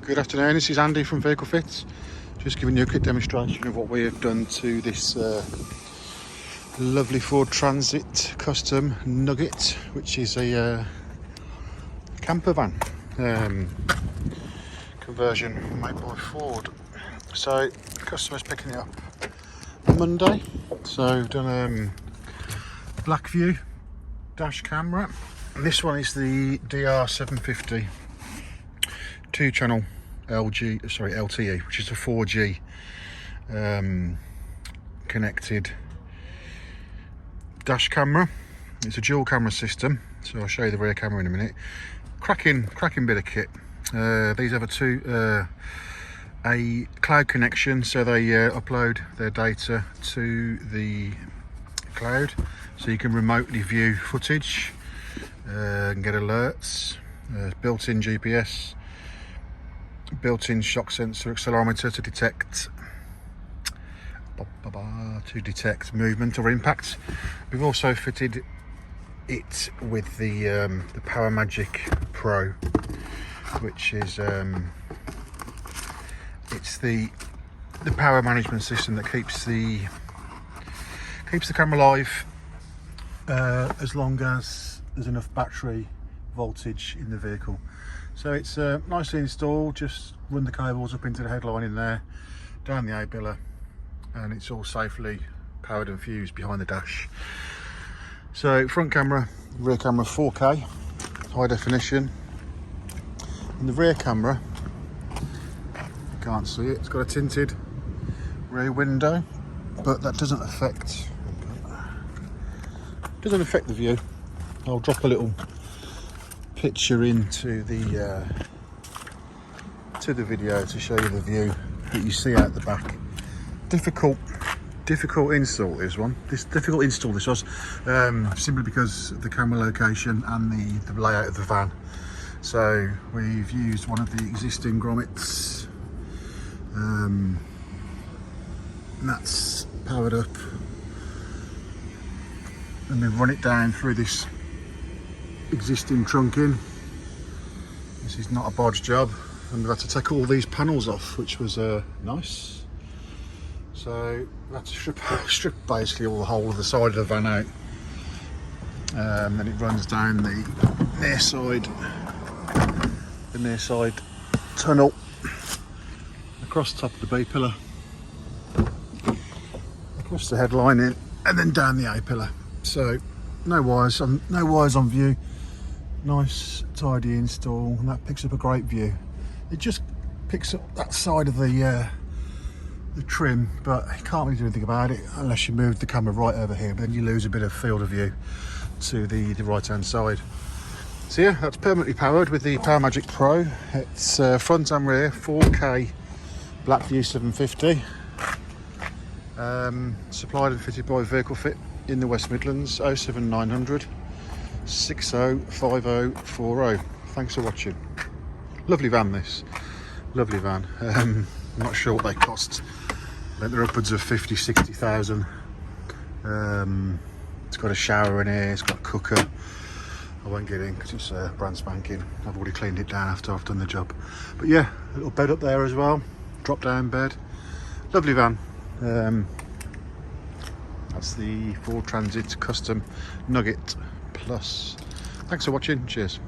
Good afternoon, this is Andy from Vehicle Fits. Just giving you a quick demonstration of what we have done to this lovely Ford Transit Custom Nugget, which is a camper van conversion made by Ford. So the customer's picking it up Monday. So we've done black view dash camera. And this one is the DR750 2-channel LTE, which is a 4G connected dash camera. It's a dual camera system, so I'll show you the rear camera in a minute. Cracking bit of kit. These have a cloud connection, so they upload their data to the cloud, so you can remotely view footage and get alerts. Built-in GPS, built-in shock sensor accelerometer to detect movement or impact. We've also fitted it with the Power Magic Pro, which is it's the power management system that keeps the camera live as long as there's enough battery voltage in the vehicle. So it's nicely installed. Just run the cables up into the headline in there, down the A-pillar, and it's all safely powered and fused behind the dash. So front camera, rear camera 4K, high definition. And the rear camera, you can't see it, it's got a tinted rear window, but that doesn't affect the view. I'll drop a little picture into the video to show you the view that you see out the back. Difficult install this was simply because of the camera location and the layout of the van. So we've used one of the existing grommets, and that's powered up, and we've run it down through this existing trunking. This is not a bodge job, and we've had to take all these panels off, which was nice. So we had to strip basically all the whole of the side of the van out. Then it runs down the near side tunnel, across the top of the B pillar, across the headline in, and then down the A pillar. So no wires on view. Nice tidy install, and that picks up a great view. It just picks up that side of the trim, but you can't really do anything about it unless you move the camera right over here, but then you lose a bit of field of view to the right hand side. So yeah, that's permanently powered with the Power Magic Pro. It's front and rear 4K Blackview 750, supplied and fitted by Vehicle Fit in the West Midlands. 07900 605040. Thanks for watching. Lovely van, this. Lovely van. I'm not sure what they cost. I think they're upwards of 50,000-60,000. It's got a shower in here, it's got a cooker. I won't get in because it's brand spanking. I've already cleaned it down after I've done the job. But yeah, a little bed up there as well. Drop down bed. Lovely van. That's the Ford Transit Custom Nugget Plus. Thanks for watching. Cheers.